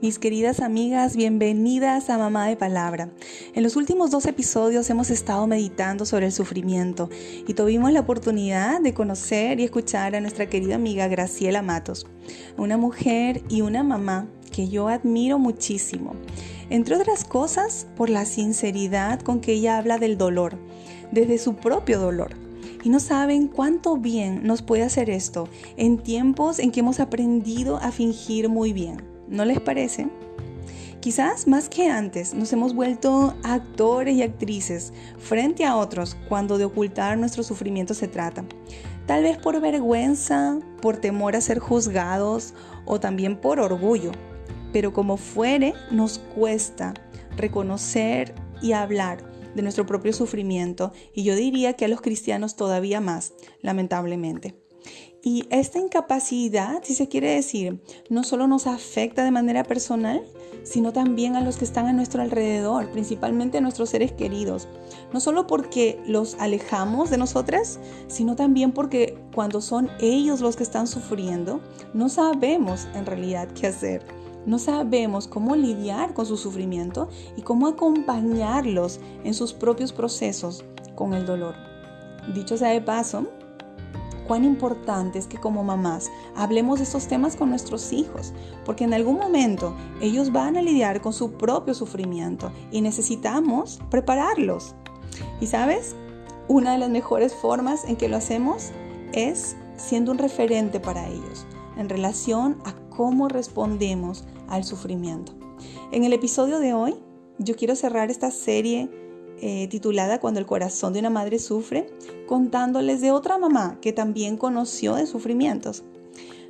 Mis queridas amigas, bienvenidas a Mamá de Palabra. En los últimos 2 episodios hemos estado meditando sobre el sufrimiento y tuvimos la oportunidad de conocer y escuchar a nuestra querida amiga Graciela Matos, una mujer y una mamá que yo admiro muchísimo. Entre otras cosas, por la sinceridad con que ella habla del dolor, desde su propio dolor. Y no saben cuánto bien nos puede hacer esto en tiempos en que hemos aprendido a fingir muy bien. ¿No les parece? Quizás más que antes nos hemos vuelto actores y actrices frente a otros cuando de ocultar nuestro sufrimiento se trata. Tal vez por vergüenza, por temor a ser juzgados o también por orgullo. Pero como fuere, nos cuesta reconocer y hablar de nuestro propio sufrimiento, y yo diría que a los cristianos todavía más, lamentablemente. Y esta incapacidad, si se quiere decir, no solo nos afecta de manera personal, sino también a los que están a nuestro alrededor, principalmente a nuestros seres queridos. No solo porque los alejamos de nosotras, sino también porque cuando son ellos los que están sufriendo, no sabemos en realidad qué hacer. No sabemos cómo lidiar con su sufrimiento y cómo acompañarlos en sus propios procesos con el dolor. Dicho sea de paso, cuán importante es que como mamás hablemos de estos temas con nuestros hijos, porque en algún momento ellos van a lidiar con su propio sufrimiento y necesitamos prepararlos. Y ¿sabes? Una de las mejores formas en que lo hacemos es siendo un referente para ellos en relación a cómo respondemos al sufrimiento. En el episodio de hoy, yo quiero cerrar esta serie titulada Cuando el corazón de una madre sufre, contándoles de otra mamá que también conoció de sufrimientos.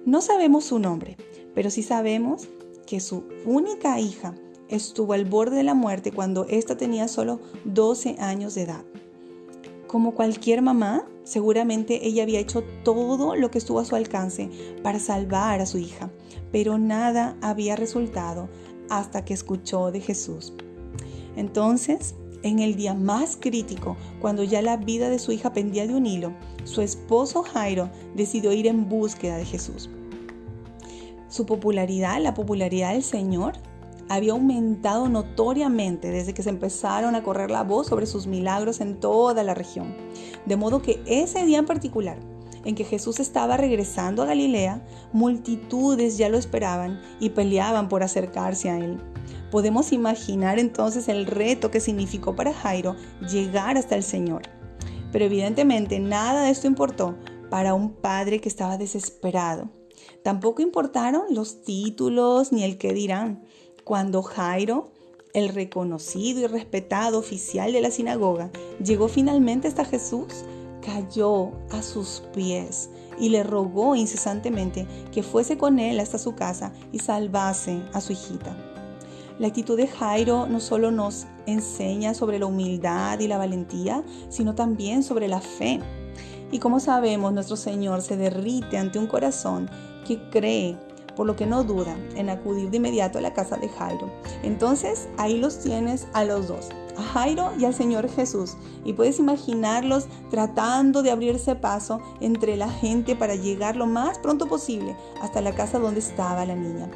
No sabemos su nombre, pero sí sabemos que su única hija estuvo al borde de la muerte cuando ésta tenía solo 12 años de edad. Como cualquier mamá, seguramente ella había hecho todo lo que estuvo a su alcance para salvar a su hija, pero nada había resultado hasta que escuchó de Jesús. Entonces, en el día más crítico, cuando ya la vida de su hija pendía de un hilo, su esposo Jairo decidió ir en búsqueda de Jesús. Su popularidad, la popularidad del Señor, había aumentado notoriamente desde que se empezaron a correr la voz sobre sus milagros en toda la región. De modo que ese día en particular, en que Jesús estaba regresando a Galilea, multitudes ya lo esperaban y peleaban por acercarse a él. Podemos imaginar entonces el reto que significó para Jairo llegar hasta el Señor. Pero evidentemente nada de esto importó para un padre que estaba desesperado. Tampoco importaron los títulos ni el qué dirán. Cuando Jairo, el reconocido y respetado oficial de la sinagoga, llegó finalmente hasta Jesús, cayó a sus pies y le rogó incesantemente que fuese con él hasta su casa y salvase a su hijita. La actitud de Jairo no solo nos enseña sobre la humildad y la valentía, sino también sobre la fe. Y como sabemos, nuestro Señor se derrite ante un corazón que cree, por lo que no duda en acudir de inmediato a la casa de Jairo. Entonces, ahí los tienes a los dos, a Jairo y al Señor Jesús. Y puedes imaginarlos tratando de abrirse paso entre la gente para llegar lo más pronto posible hasta la casa donde estaba la niña.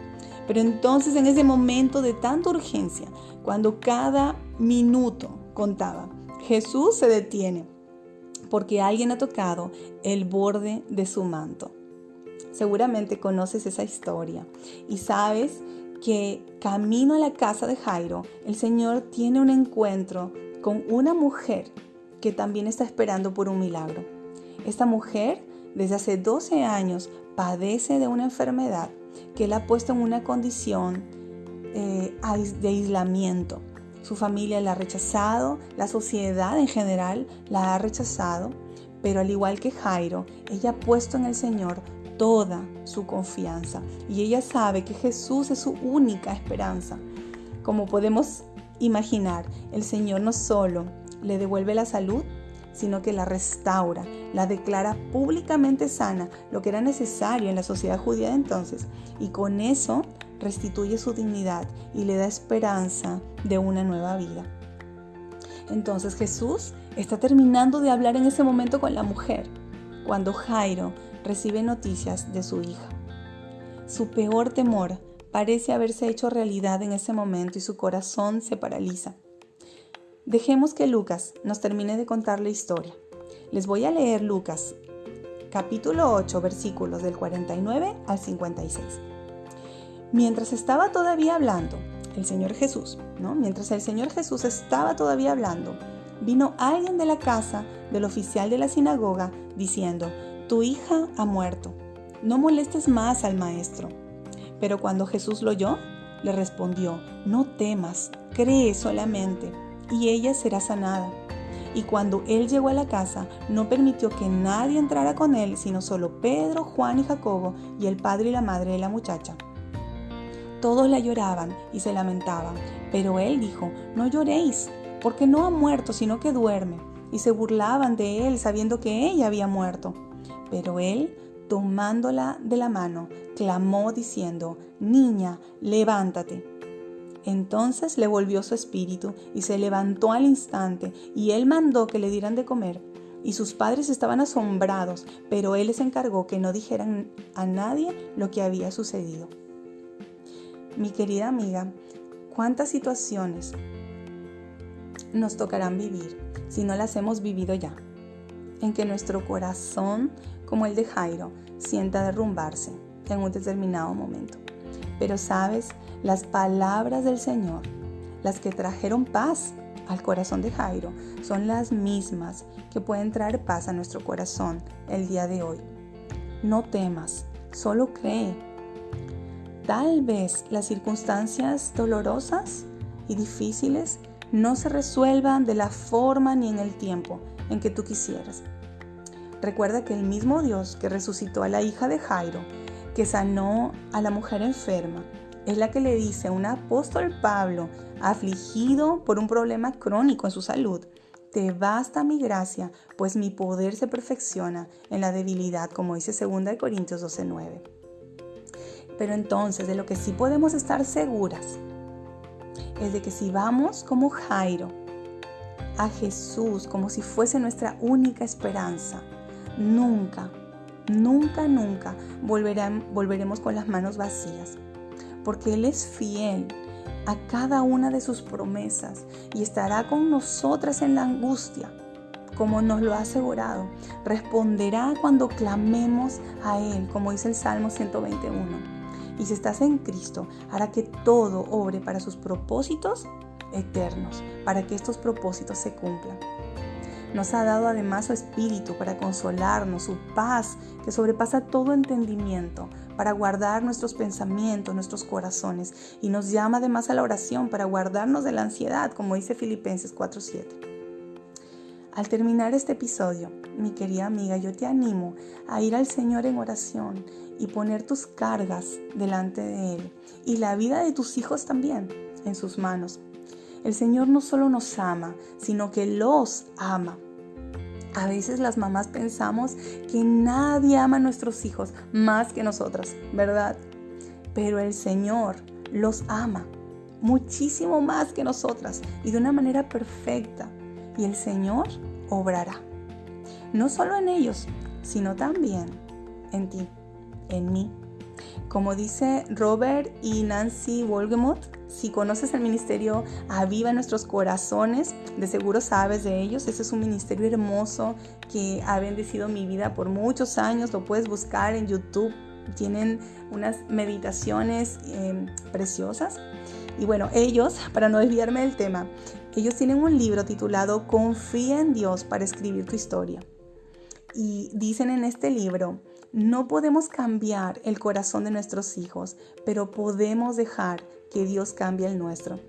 Pero entonces, en ese momento de tanta urgencia, cuando cada minuto contaba, Jesús se detiene porque alguien ha tocado el borde de su manto. Seguramente conoces esa historia y sabes que camino a la casa de Jairo, el Señor tiene un encuentro con una mujer que también está esperando por un milagro. Esta mujer, desde hace 12 años, padece de una enfermedad que la ha puesto en una condición de aislamiento. Su familia la ha rechazado, la sociedad en general la ha rechazado, pero al igual que Jairo, ella ha puesto en el Señor toda su confianza y ella sabe que Jesús es su única esperanza. Como podemos imaginar, el Señor no solo le devuelve la salud, sino que la restaura, la declara públicamente sana, lo que era necesario en la sociedad judía de entonces, y con eso restituye su dignidad y le da esperanza de una nueva vida. Entonces Jesús está terminando de hablar en ese momento con la mujer, cuando Jairo recibe noticias de su hija. Su peor temor parece haberse hecho realidad en ese momento y su corazón se paraliza. Dejemos que Lucas nos termine de contar la historia. Les voy a leer Lucas, capítulo 8, versículos del 49 al 56. Mientras estaba todavía hablando, Mientras el Señor Jesús estaba todavía hablando, vino alguien de la casa del oficial de la sinagoga diciendo: «Tu hija ha muerto, no molestes más al maestro». Pero cuando Jesús lo oyó, le respondió: «No temas, cree solamente, y ella será sanada». Y cuando él llegó a la casa, no permitió que nadie entrara con él, sino solo Pedro, Juan y Jacobo, y el padre y la madre de la muchacha. Todos la lloraban y se lamentaban, pero él dijo: «No lloréis, porque no ha muerto, sino que duerme». Y se burlaban de él, sabiendo que ella había muerto. Pero él, tomándola de la mano, clamó diciendo: «Niña, levántate». Entonces le volvió su espíritu y se levantó al instante, y él mandó que le dieran de comer. Y sus padres estaban asombrados, pero él les encargó que no dijeran a nadie lo que había sucedido. Mi querida amiga, ¿cuántas situaciones nos tocarán vivir si no las hemos vivido ya? En que nuestro corazón, como el de Jairo, sienta derrumbarse en un determinado momento. Pero sabes, las palabras del Señor, las que trajeron paz al corazón de Jairo, son las mismas que pueden traer paz a nuestro corazón el día de hoy. No temas, solo cree. Tal vez las circunstancias dolorosas y difíciles no se resuelvan de la forma ni en el tiempo en que tú quisieras. Recuerda que el mismo Dios que resucitó a la hija de Jairo, que sanó a la mujer enferma, es la que le dice a un apóstol Pablo, afligido por un problema crónico en su salud: «Te basta mi gracia, pues mi poder se perfecciona en la debilidad», como dice 2 Corintios 12:9. Pero entonces, de lo que sí podemos estar seguras es de que si vamos como Jairo a Jesús como si fuese nuestra única esperanza, nunca volveremos con las manos vacías, porque Él es fiel a cada una de sus promesas y estará con nosotras en la angustia, como nos lo ha asegurado. Responderá cuando clamemos a Él, como dice el Salmo 121. Y si estás en Cristo, hará que todo obre para sus propósitos eternos, para que estos propósitos se cumplan. Nos ha dado además su Espíritu para consolarnos, su paz que sobrepasa todo entendimiento, para guardar nuestros pensamientos, nuestros corazones, y nos llama además a la oración para guardarnos de la ansiedad, como dice Filipenses 4:7. Al terminar este episodio, mi querida amiga, yo te animo a ir al Señor en oración y poner tus cargas delante de Él y la vida de tus hijos también en sus manos. El Señor no solo nos ama, sino que los ama. A veces las mamás pensamos que nadie ama a nuestros hijos más que nosotras, ¿verdad? Pero el Señor los ama muchísimo más que nosotras y de una manera perfecta. Y el Señor obrará, no solo en ellos, sino también en ti, en mí. Como dice Robert y Nancy Wolgemuth, si conoces el ministerio Aviva Nuestros Corazones, de seguro sabes de ellos. Ese es un ministerio hermoso que ha bendecido mi vida por muchos años. Lo puedes buscar en YouTube. Tienen unas meditaciones preciosas. Y bueno, ellos, para no desviarme del tema, ellos tienen un libro titulado Confía en Dios para escribir tu historia. Y dicen en este libro: no podemos cambiar el corazón de nuestros hijos, pero podemos dejar que Dios cambie el nuestro.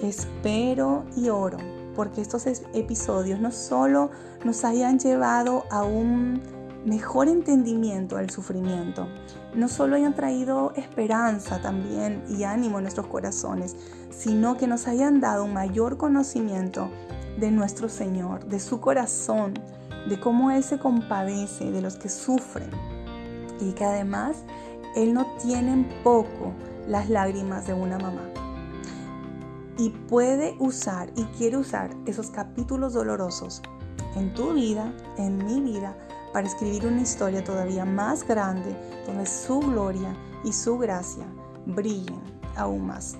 Espero y oro porque estos episodios no solo nos hayan llevado a un mejor entendimiento del sufrimiento, no solo hayan traído esperanza también y ánimo en nuestros corazones, sino que nos hayan dado un mayor conocimiento de nuestro Señor, de su corazón, de cómo Él se compadece de los que sufren y que además Él no tiene en poco las lágrimas de una mamá. Y puede usar y quiere usar esos capítulos dolorosos en tu vida, en mi vida, para escribir una historia todavía más grande, donde su gloria y su gracia brillen aún más.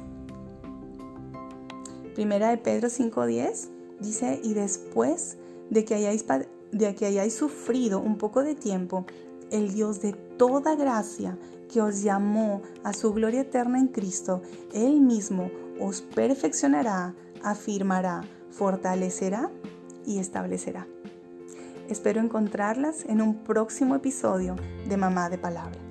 Primera de Pedro 5:10 dice: y después de que hayáis sufrido un poco de tiempo, el Dios de toda gracia, que os llamó a su gloria eterna en Cristo, Él mismo os perfeccionará, afirmará, fortalecerá y establecerá. Espero encontrarlas en un próximo episodio de Mamá de Palabra.